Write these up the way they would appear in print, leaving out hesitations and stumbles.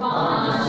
5।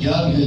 11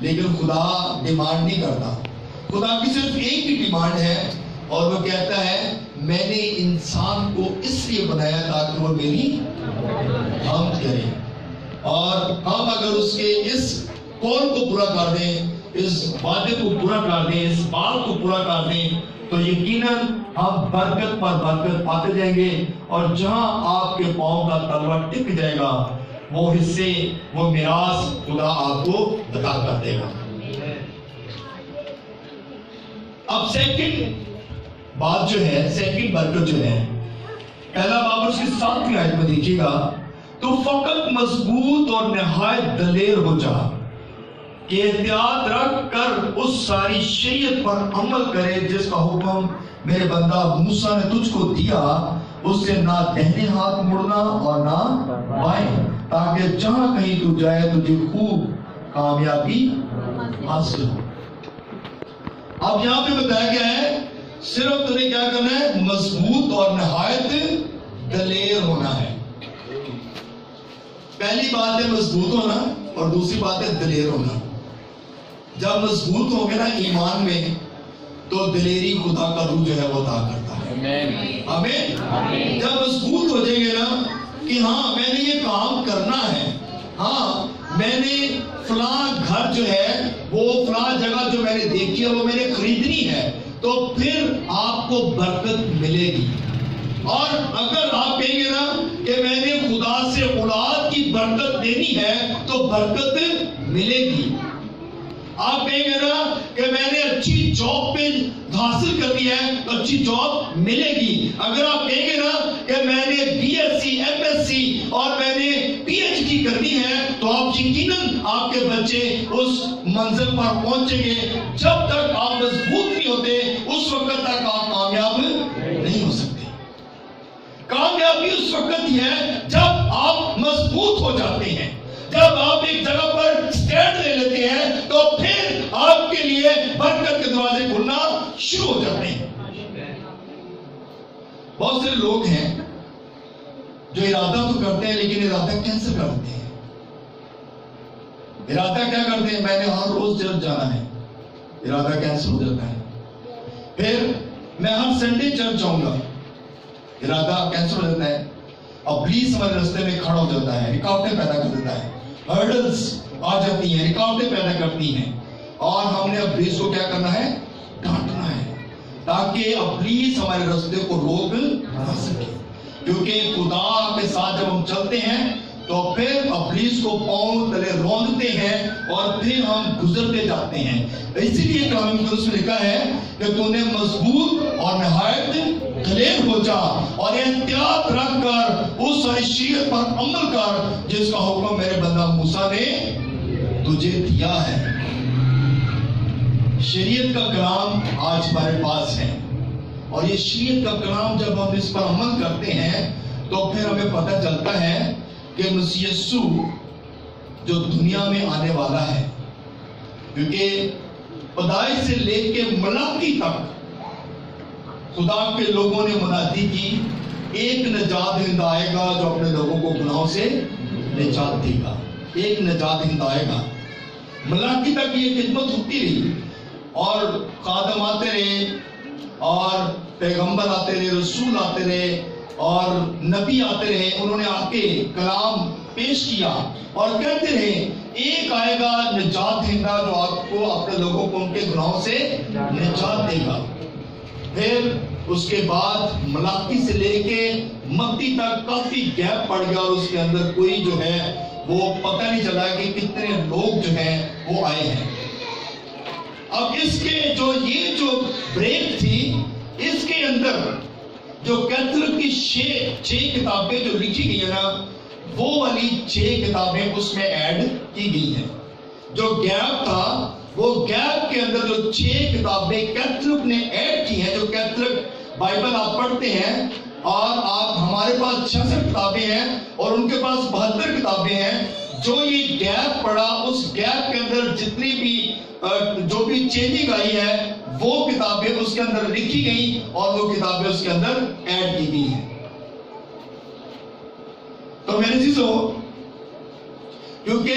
لیکن خدا ڈیمانڈ نہیں کرتا. خدا کی صرف ایک ہی ڈیمانڈ ہے اور وہ کہتا ہے میں نے انسان کو اس لیے بنایا تاکہ وہ میری حمد کرے. اور ہم اگر اس کے اس قول کو پورا کر دیں، اس وعدے کو پورا کر دیں، اس بات کو پورا کر دیں، تو یقیناً ہم برکت پر برکت پاتے جائیں گے. اور جہاں آپ کے پاؤں کا تلوا ٹک جائے گا وہ حصے، وہ میراث خدا آپ کو عطا کر دے گا. اب سیکنڈ بات جو ہے، سیکنڈ برکت جو ہے، پہلا باب اس کی 7ویں آیت میں دیکھیے گا، تو فقط مضبوط اور نہایت دلیر ہو جا کہ احتیاط رکھ کر اس ساری شریعت پر عمل کرے جس کا حکم میرے بندہ موسیٰ نے تجھ کو دیا، اس سے نہ دہنے ہاتھ مڑنا اور نہ بائیں، تاکہ جہاں کہیں تو جائے تجھے خوب کامیابی حاصل ہو. اب یہاں پہ بتایا گیا ہے صرف تمہیں کیا کرنا ہے؟ مضبوط اور نہایت دلیر ہونا ہے. پہلی بات ہے مضبوط ہونا اور دوسری بات ہے دلیر ہونا. جب مضبوط ہو گے نا ایمان میں تو دلیری خدا کا روح جو ہے وہ عطا کرتا ہے. آمین. جب مضبوط ہو جائیں گے نا کہ ہاں میں نے یہ کام کرنا ہے، ہاں میں نے فلاں گھر جو ہے وہ فلاں جگہ جو میں نے دیکھی ہے وہ میں نے خریدنی ہے، تو پھر آپ کو برکت ملے گی. اور اگر آپ کہیں گے نا کہ میں نے خدا سے اولاد کی برکت دینی ہے تو برکت ملے گی. آپ کہیں گے نا کہ میں نے اچھی جاب پہ حاصل کرنی ہے تو اچھی جاب ملے گی. اگر آپ کہیں گے نا کہ میں نے B S C, M S C اور میں نے پی ایچ ڈی کرنی ہے تو آپ یقیناً آپ کے بچے اس منزل پر پہنچیں گے. جب تک آپ مضبوط نہیں ہوتے اس وقت تک آپ کامیاب نہیں ہو سکتے. کامیابی اس وقت ہی ہے جب آپ مضبوط ہو جاتے ہیں. جب آپ ایک جگہ پر سٹینڈ لے لیتے ہیں تو پھر آپ کے لیے برکت کے دروازے کھلنا شروع ہو جاتے ہیں. بہت سے لوگ ہیں جو ارادہ تو کرتے ہیں لیکن ارادہ کینسل کرتے ہیں. ارادہ کیا کرتے ہیں؟ میں نے ہر روز چرچ جانا ہے، ارادہ کینسل ہو جاتا ہے. پھر میں ہر سنڈے چرچ جاؤں گا، ارادہ کینسل ہو جاتا ہے. ابلیس ہمارے راستے میں کھڑا ہو جاتا ہے، رکاوٹیں پیدا کر دیتا ہے، ہرڈلز آ جاتی ہیں، رکاوٹیں پیدا کرتی ہیں. اور ہم نے ابلیس کو کیا کرنا ہے؟ ڈانٹنا ہے تاکہ ابلیس ہمارے راستے کو روک نہ سکے. کیونکہ خدا کے ساتھ جب ہم چلتے ہیں تو پھر ابلیس کو پاؤں تلے روندتے ہیں اور پھر ہم گزرتے جاتے ہیں. اسی لیے کلام مقدس میں لکھا ہے کہ تو نے مضبوط اور نہایت دلیر ہو جا اور احتیاط رکھ کر اس ساری شریعت پر عمل کر جس کا حکم میرے بندہ موسیٰ نے تجھے دیا ہے. شریعت کا کلام آج ہمارے پاس ہے اور یہ شریعت کا کلام جب ہم اس پر عمل کرتے ہیں تو پھر ہمیں پتہ چلتا ہے کہ مسیح یسوع جو دنیا میں آنے والا ہے، کیونکہ پیدائش سے لے کے ملاقی تک خدا کے لوگوں نے منادی کی ایک نجات دہندہ آئے گا جو اپنے لوگوں کو گناہوں سے نجات دے گا. ایک نجات دہندہ آئے گا. ملاقی تک یہ خدمت ہوتی رہی اور خادم آتے رہے اور پیغمبر آتے رہے، رسول آتے رہے اور نبی آتے رہے. انہوں نے آ کے کلام پیش کیا اور کہتے رہے ایک آئے گا نجات دہندہ جو آپ کو اپنے لوگوں کو ان کے گناہوں سے نجات دے گا. پھر اس کے بعد ملاکی سے لے کے متی تک کافی گیپ پڑ گیا اور اس کے اندر کوئی جو ہے وہ پتہ نہیں چلا کہ کتنے لوگ جو ہیں وہ آئے ہیں. اب اس کے یہ جو بریک تھی اس کے اندر جو کیتھولک کی 6 کتابیں جو لکھی گئی ہیں نا وہ والی 6 کتابیں اس میں ایڈ کی گئی ہیں. جو گیپ تھا وہ گیپ کے اندر جو 6 کتابیں کیتھولک نے ایڈ کی ہیں. جو کیتھولک بائبل آپ پڑھتے ہیں اور آپ ہمارے پاس 66 کتابیں ہیں اور ان کے پاس 72 کتابیں ہیں. جو یہ گیپ پڑا اس گیپ کے اندر جتنی بھی جو بھی چینجنگ آئی ہے وہ کتابیں اس کے اندر لکھی گئی اور وہ کتابیں اس کے اندر ایڈ کی گئی ہیں. تو میرے چیزوں کیونکہ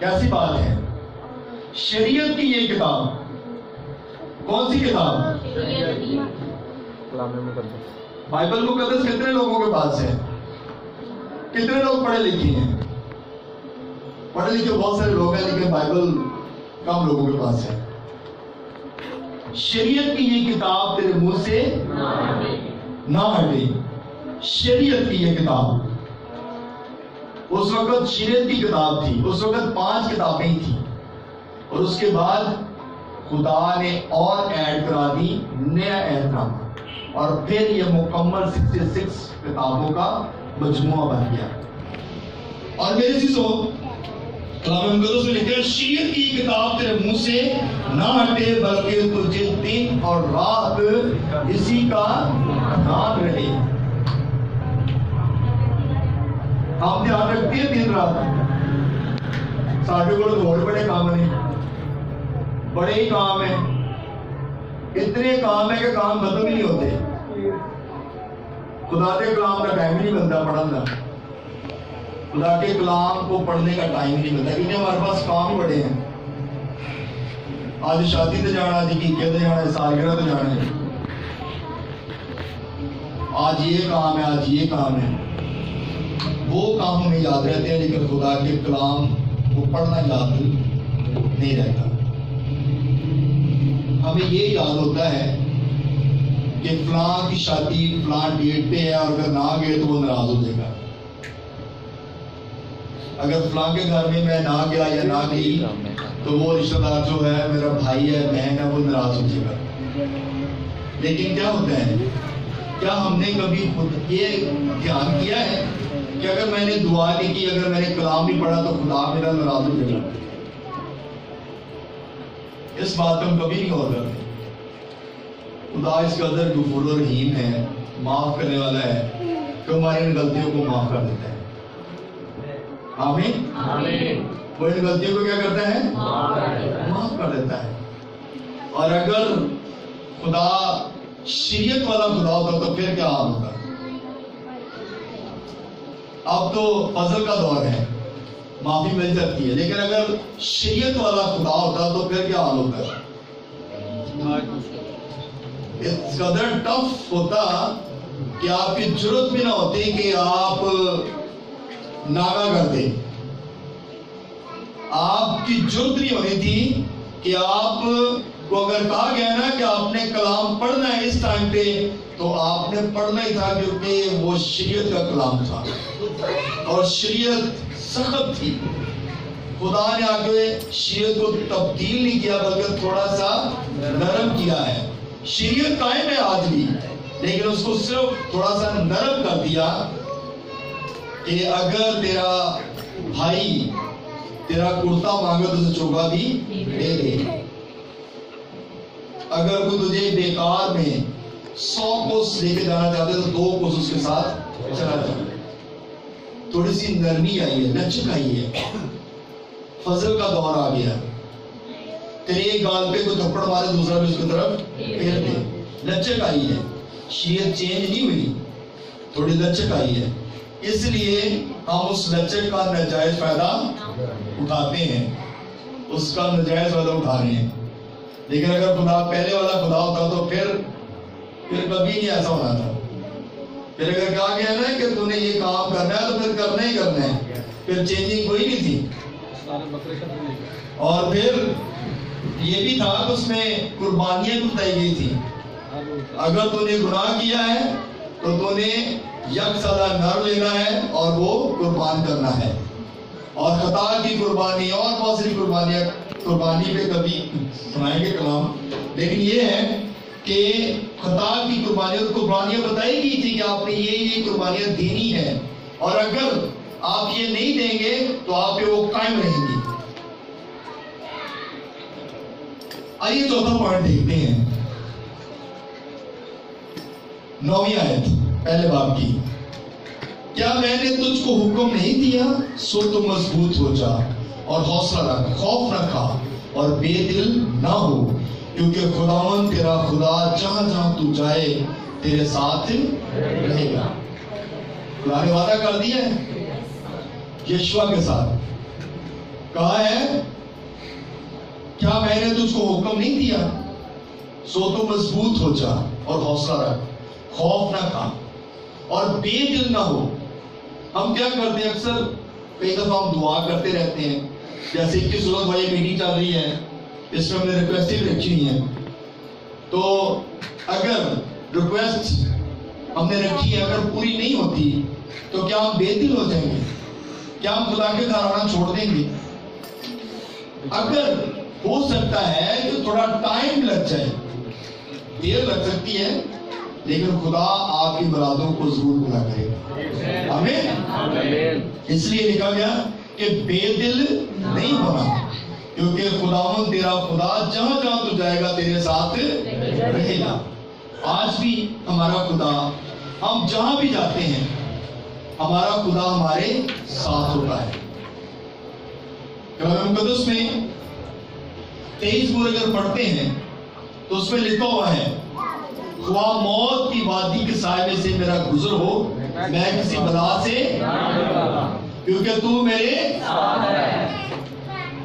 کیسی بات ہے؟ شریعت کی یہ کتاب، کون سی کتاب؟ بائبل مقدس کتنے لوگوں کے پاس ہے؟ کتنے لوگ پڑھے لکھے ہیں؟ پڑھے لکھے بہت سارے لوگ ہیں، لیکن بائبل کم لوگوں کے پاس ہے۔ شریعت کی یہ کتاب تیرے منہ سے نہ ہٹے۔ شریعت کی یہ کتاب، اس وقت شریعت کی کتاب تھی، اس وقت 5 کتابیں تھیں، اور اس کے بعد خدا نے اور ایڈ کرا دی، نیا اہد نامہ، اور پھر یہ مکمل 66 کتابوں کا مجموعہ بن گیا۔ اور میرے چیزوں، کلام مقدس میں لکھا ہے شریعت کی کتاب تیرے منہ سے نہ ہٹے، بلکہ تجھے دن اور رات اسی کا دھیان رہے۔ ہم دھیان رکھتے ہیں دن رات؟ ساڈے کو تو اور بڑے کام نہیں، بڑے ہی کام ہیں، اتنے کام ہے کہ کام ختم ہی نہیں ہوتے۔ خدا کے کلام کا ٹائم نہیں ملتا پڑھنے کا، خدا کے کلام کو پڑھنے کا ٹائم نہیں ملتا، کیونکہ ہمارے پاس کام ہی بڑے ہیں۔ آج شادی تے جانا، آج عقیقے تے جانا، سالگرہ تے جانا ہے، آج یہ کام ہے، آج یہ کام ہے۔ وہ کام ہمیں یاد رہتے ہیں، لیکن خدا کے کلام کو پڑھنا یاد نہیں رہتا۔ ہمیں یہ یاد ہوتا ہے کہ فلاں کی شادی فلاں ڈیٹ پہ ہے، اور اگر نہ گئے تو وہ ناراض ہو جائے گا۔ اگر فلاں کے گھر میں نہ گیا یا نہ گئی تو وہ رشتہ دار جو ہے، میرا بھائی ہے، بہن ہے، وہ ناراض ہو جائے گا۔ لیکن کیا ہوتا ہے، کیا ہم نے کبھی خود یہ دھیان کیا ہے کہ اگر میں نے دعا نہیں کی، اگر میں نے کلام نہیں پڑھا تو خدا میرا ناراض ہو جائے گا؟ اس بات پہ ہم کبھی نہیں غور کرتے۔ خدا اس قدر غفور و رحیم ہے، معاف کرنے والا ہے، کہ ہماری ان غلطیوں کو معاف کر دیتا ہے۔ آمین۔ وہ ان غلطیوں کو کیا کرتا ہے؟ معاف کر دیتا ہے۔ اور اگر خدا شریعت والا خدا ہوتا تو پھر کیا حال ہوتا؟ اب تو فضل کا دور ہے، معافی مل جاتی ہے، لیکن اگر شریعت والا خدا ہوتا تو پھر کیا حال ہوتا ہے؟ اس قدر ٹف ہوتا کہ آپ کی ضرورت بھی نہ ہوتی کہ آپ ناغا کرتے، آپ کی ضرورت نہیں ہونی تھی کہ آپ کو اگر کہا گیا نا کہ آپ نے کلام پڑھنا ہے اس ٹائم پہ، تو آپ نے پڑھنا ہی تھا، کیونکہ وہ شریعت کا کلام تھا، اور شریعت سخت تھی۔ خدا نے آگے شریعت کو تبدیل نہیں کیا، بلکہ تھوڑا سا نرم کیا ہے۔ شریعت قائم ہے آج بھی، لیکن اس کو صرف تھوڑا سا نرم کر دیا کہ اگر تیرا بھائی تیرا کرتا مانگے تو اسے چوگا بھی دے دے، اگر کوئی تجھے بیکار میں 100 کوس لے کے جانا چاہتے تو 2 کوس اس کے ساتھ چلا جائے۔ تھوڑی سی نرمی آئی ہے، لچک آئی ہے، فضل کا دور آ گیا۔ تیرے ایک گال پہ کوئی تھپڑ مارے دوسرا بھی اس کی طرف پھیر دے، لچک آئی ہے۔ شریعت چینج نہیں ہوئی، تھوڑی لچک آئی ہے، اس لیے ہم اس لچک کا ناجائز فائدہ اٹھاتے ہیں، اس کا ناجائز فائدہ اٹھا رہے ہیں۔ لیکن اگر خدا پہلے والا خدا ہوتا تو پھر کبھی نہیں ایسا ہونا تھا۔ پھر اگر کہا گیا نا کہ تو نے یہ کام کرنا ہے تو پھر کرنا ہی کرنا ہے، پھر چینجنگ کوئی نہیں تھی۔ اور پھر یہ بھی تھا کہ اس میں قربانیاں بھی بتائی گئی تھی۔ اگر تو نے گناہ کیا ہے تو تو نے یک سالہ نر لینا ہے اور وہ قربان کرنا ہے، اور خطا کی قربانی اور بہت سی قربانیاں، قربانی پہ کبھی سنائیں گے کلام۔ لیکن یہ ہے کہ خطا کی قربانیاں اور قربانیاں بتائی گئی تھی کہ آپ نے یہ قربانیاں دینی ہے، اور اگر آپ یہ نہیں دیں گے تو آپ پہ وہ قائم رہیں گی۔ آئیے چوتھا پوائنٹ دیکھتے ہیں، 9ویں آیت پہلے باب کی۔ کیا میں نے تجھ کو حکم نہیں دیا؟ سو تو مضبوط ہو جا اور حوصلہ رکھ، خوف نہ کھا اور بے دل نہ ہو، کیونکہ خداوند تیرا خدا جہاں جہاں تو جائے تیرے ساتھ رہے گا۔ خدا نے وعدہ کر دیا ہے یشوع کے ساتھ کہا ہے کیا میں نے تجھ کو حکم نہیں دیا؟ سو تو مضبوط ہو جا اور حوصلہ رکھ، خوف نہ کھا اور بے دل نہ ہو۔ ہم کیا کرتے ہیں اکثر، کئی دفعہ ہم دعا کرتے رہتے ہیں، جیسے 21 سولہ بھائی میٹنگ چل رہی ہے، اس میں ہم نے ریکویسٹ بھی رکھی ہوئی ہیں، تو اگر ریکویسٹ ہم نے رکھی ہے اگر پوری نہیں ہوتی تو کیا ہم بے دل ہو جائیں گے؟ کیا ہم خدا کے گھر آنا چھوڑ دیں گے؟ اگر ہو سکتا ہے کہ تھوڑا ٹائم لگ جائے، دیر لگ سکتی ہے، لیکن خدا آپ کی مرادوں کو ضرور پورا کرے گا۔ آمین۔ اس لیے لکھا گیا کہ بے دل نہیں ہونا، کیونکہ خداوند تیرا خدا جہاں جہاں تو جائے گا تیرے ساتھ رہے گا۔ آج بھی ہمارا خدا، ہم جہاں بھی جاتے ہیں ہمارا خدا ہمارے ساتھ ہوتا ہے۔ کلام مقدس میں 23 پورے اگر پڑھتے ہیں تو اس میں لکھا ہوا ہے، خواہ موت کی وادی کے سائے میں سے میرا گزر ہو، میں کسی بلا سے کیونکہ تو میرے ساتھ ہے۔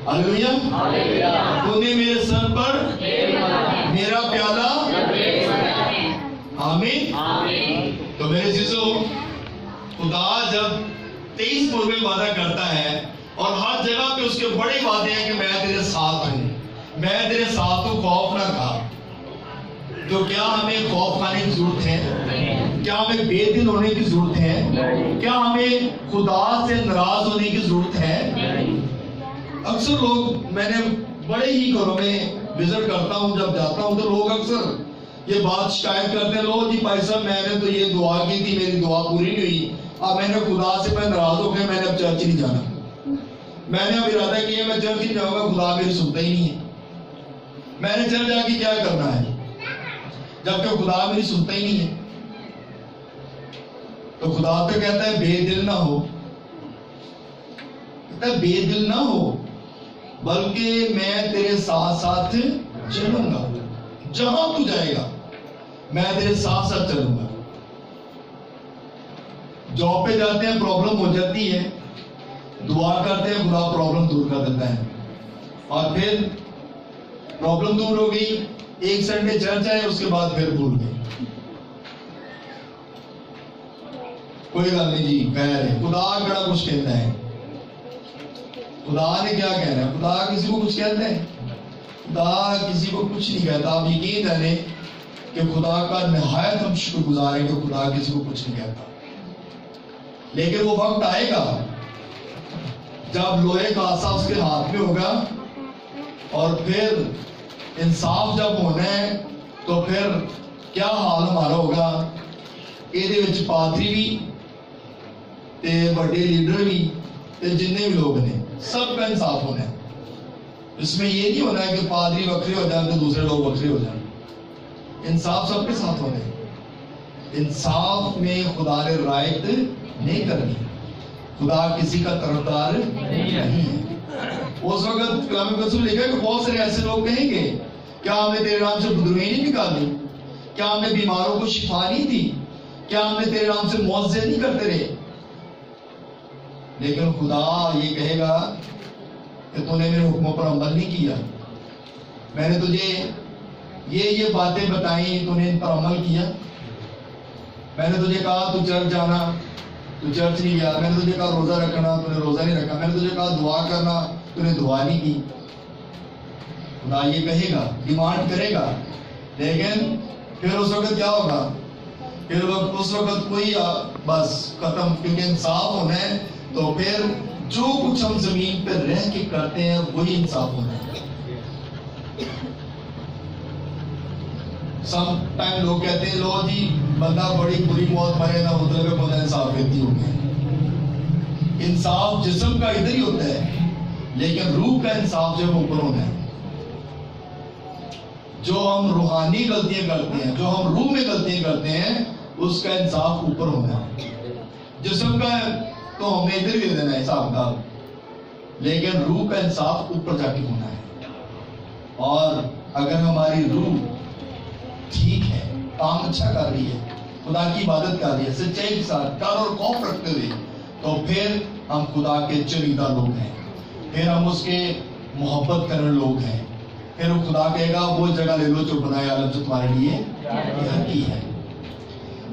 ہلیلویا۔ تو نے میرے سر پر میرا پیالہ، آمین۔ تو میرے عزیزو، خدا جب 23 پور میں وعدہ کرتا ہے اور ہر جگہ پہ اس کے بڑے وعدے ہیں کہ میں تیرے ساتھ ہوں، میں تیرے ساتھ ہوں، خوف نہ کھا، تو کیا ہمیں خوف کھانے کی ضرورت ہے؟ کیا ہمیں بے دل ہونے کی ضرورت ہے؟ کیا ہمیں خدا سے ناراض ہونے کی ضرورت ہے؟ اکثر لوگ، میں نے بڑے ہی گھروں میں وزٹ کرتا ہوں، جب جاتا ہوں تو لوگ اکثر یہ بات شکایت کرتے ہیں، لو جی بھائی صاحب میں نے تو یہ دعا کی تھی، میری دعا پوری نہیں ہوئی، اب میں نے خدا سے میں ناراض ہو گیا، میں نے اب چرچ نہیں جانا، میں نے اب ارادہ کیا میں چرچ نہیں جاؤں گا، خدا میری سنتا ہی نہیں ہے، میں نے چرچ جا کے کیا کرنا ہے جبکہ خدا میری سنتا ہی نہیں ہے۔ تو خدا تو کہتا ہے بے دل نہ ہو، کہتا ہے بے دل نہ ہو، بلکہ میں تیرے ساتھ ساتھ چلوں گا، جہاں تو جائے گا میں تیرے ساتھ ساتھ چلوں گا۔ جاب پہ جاتے ہیں پرابلم ہو جاتی ہے، دعا کرتے ہیں خدا پرابلم دور کر دیتا ہے، اور پھر پرابلم دور ہو گئی، ایک سنڈے چرچ آئے، اس کے بعد پھر بھول گئے، کوئی گل نہیں جی، خیر ہے، خدا بڑا کچھ کہتا ہے، خدا نے کیا کہنا ہے؟ خدا کسی کو کچھ کہتا ہے؟ خدا کسی کو کچھ نہیں کہتا۔ آپ یقین جانیں کہ خدا کا نہایت ہم شکر گزار ہیں کہ خدا کسی کو کچھ نہیں کہتا، لیکن وہ وقت آئے گا جب لوہے کا عصا اس کے ہاتھ میں ہوگا، اور پھر انصاف جب ہونا ہے تو پھر کیا حال ہمارا ہوگا؟ یہ پادری بھی تے بڑے لیڈر بھی تے جتنے بھی لوگ نے، سب کا انصاف ہونا ہے۔ اس میں یہ نہیں ہونا ہے کہ پادری وکھرے ہو جائیں تو دوسرے لوگ وکھرے ہو جائیں، انصاف سب کے ساتھ ہونا ہے۔ انصاف میں خدا نے رعایت نہیں کرنی، خدا کسی کا طرفدار نہیں ہے۔ اس وقت کلام مقدس میں لکھا ہے کہ بہت سارے ایسے لوگ کہیں گے کیا ہم نے تیرے نام سے بدروہی نہیں نکالی؟ کیا ہم نے بیماروں کو شفا نہیں دی؟ کیا ہم نے تیرے نام سے معجزے نہیں کرتے رہے؟ لیکن خدا یہ کہے گا کہ تو نے میرے حکموں پر عمل نہیں کیا، میں نے تجھے یہ باتیں بتائیں، تو نے ان پر عمل کیا، میں نے تجھے کہا تو چرچ جانا، تو چرچ نہیں گیا، میں نے تجھے کہا روزہ رکھنا، تو نے روزہ نہیں رکھا، میں نے تجھے کہا دعا کرنا، تو نے دعا نہیں کی۔ خدا یہ کہے گا، ڈیمانڈ کرے گا، لیکن پھر اس وقت کیا ہوگا؟ پھر اس وقت کوئی بس ختم، کیونکہ انصاف ہونا ہے تو پھر جو کچھ ہم زمین پہ رہ کے کرتے ہیں وہی انصاف ہونا ہے۔ سم ٹائم لوگ کہتے ہیں لو جی بندہ بڑی بری موت مرے نہ مطلب ہے بندہ انصاف کرتی ہو گیا۔ انصاف جسم کا ادھر ہی ہوتا ہے، لیکن روح کا انصاف جو اوپر ہونا ہے۔ جو ہم روحانی غلطیاں کرتے ہیں، جو ہم روح میں غلطیاں کرتے ہیں، اس کا انصاف اوپر ہونا ہے۔ جسم کا تو ہم نے ادھر بھی دینا ہے حساب کا، لیکن روح کا انصاف اوپر جا کے ہونا ہے۔ اور اگر ہماری روح ٹھیک ہے، کام اچھا کر رہی ہے، خدا کی عبادت کر رہی ہے، سچائی کے ساتھ ڈر اور خوف رکھتے ہوئے، تو پھر ہم خدا کے چنیدہ لوگ ہیں، پھر ہم اس کے محبت کرنے لوگ ہیں. پھر وہ خدا کہے گا وہ جگہ لے لو جو بنائے عالم جو تمہارے لیے تیار کی ہے.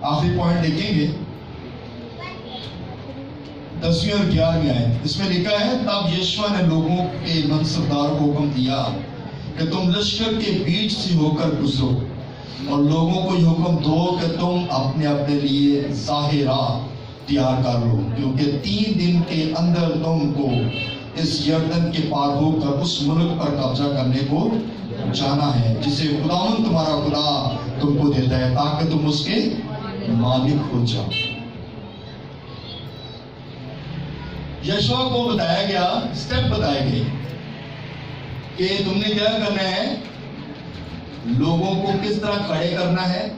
آخری پوائنٹ دیکھیں گے 10ویں اور 11ویں آیت. اس میں لکھا ہے تب یشوع نے لوگوں کے منصبدار کو حکم دیا کہ تم لشکر کے بیچ سے ہو کر گزرو اور لوگوں کو یہ حکم دو کہ تم اپنے اپنے لیے ظاہرہ تیار کر لو، کیونکہ 3 دن کے اندر تم کو اس یردن کے پار ہو کر اس ملک پر قبضہ کرنے کو جانا ہے جسے خداوند تمہارا خدا تم کو دیتا ہے، تاکہ تم اس کے مالک ہو جاؤ. یشوع کو بتایا گیا، سٹیپ بتائے گئے کہ تم نے کیا کرنا ہے، لوگوں کو کس طرح کھڑے کرنا ہے.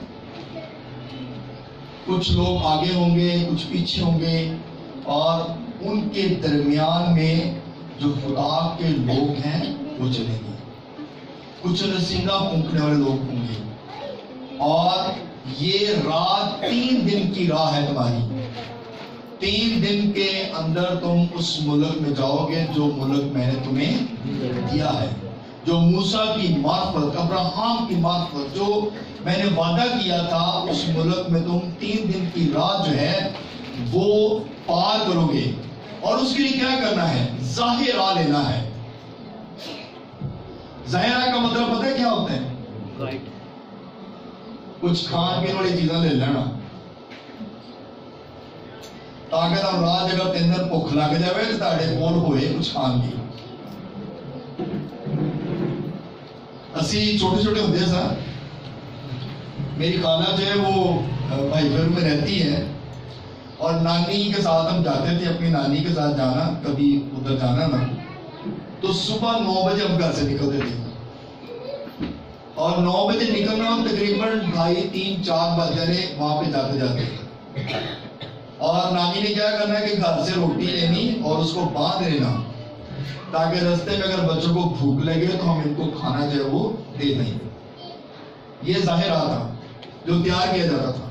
کچھ لوگ آگے ہوں گے، کچھ پیچھے ہوں گے، اور ان کے درمیان میں جو خدا کے لوگ ہیں وہ چلیں گے. کچھ رسیدہ پھونکنے والے لوگ ہوں گے، اور یہ رات 3 دن کی راہ ہے تمہاری. 3 دن کے اندر تم اس ملک میں جاؤ گے جو ملک میں نے تمہیں دیا ہے، جو موسیٰ کی معرفت، ابراہیم کی معرفت، جو میں نے وعدہ کیا تھا. اس ملک میں تم 3 دن کی راہ جو ہے وہ پار کرو گے، اور اس کے لیے کیا کرنا ہے، ظاہرہ لینا ہے. ظاہرہ کا مطلب پتہ ہے کیا ہوتا ہے؟ کچھ کھان پینے والی چیزیں لے لینا تاکہ تم راہ جگہ کے اندر بھوک لگ جائے تو تاڑے کول ہوئے کچھ کھان کی. اسی چھوٹے چھوٹے ہوتے سا، میری خالہ جو ہے وہ بھائی پھر میں رہتی ہے، اور نانی کے ساتھ ہم جاتے تھے، اپنی نانی کے ساتھ جانا، کبھی ادھر جانا نا، تو صبح 9 بجے ہم گھر سے نکلتے تھے، اور 9 بجے نکلنا تقریباً 2:30 3 4 بج جانے وہاں پہ جاتے جاتے. اور نانی نے کیا کرنا ہے کہ گھر سے روٹی لینی اور اس کو باندھ لینا، تاکہ رستے میں اگر بچوں کو بھوک لگے تو ہم ان کو کھانا جو ہے وہ دے دیں. یہ ظاہرہ تھا جو تیار کیا جاتا تھا.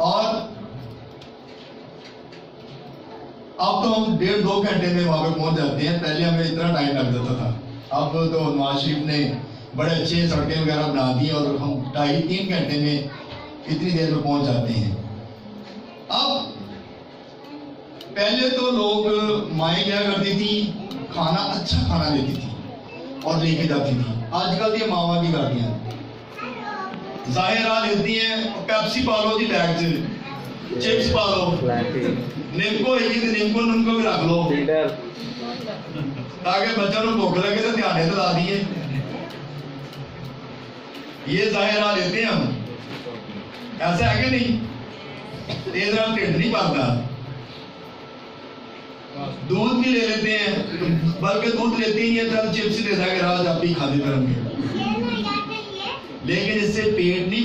اور اب تو ہم 1.5-2 گھنٹے میں وہاں پہ پہنچ جاتے ہیں. پہلے ہمیں اتنا ٹائم لگ جاتا تھا. اب تو نواز شریف نے بڑے اچھے سڑکیں وغیرہ بنا دی اور ہم 2.5-3 گھنٹے میں اتنی دیر میں پہنچ جاتے ہیں. اب پہلے تو لوگ مائیں کیا کرتی تھی، کھانا اچھا کھانا لیتی تھی اور لے کے جاتی تھی. آج کل یہ ماما کی گاڑیاں ظاہرہ لیتی ہیں، پیپسی پالو جی بیگ سے، چپس پالو، نیمکو ایک نیمکو بھی رکھ لو تاکہ بچوں کو بھوک لگے تو دھیانے تو لا دیے. یہ ظاہرہ لیتے ہیں ہم، ایسا ہے کہ نہیں؟ یہ ذرا ٹھنڈ نہیں پاتا. دودھ بھی لے لیتے ہیں، بلکہ دودھ لیتے ہی نہیں، چپس لیتا کہ راج آپ ہی کھاتے کریں گے، لیکن اس سے پیٹ نہیں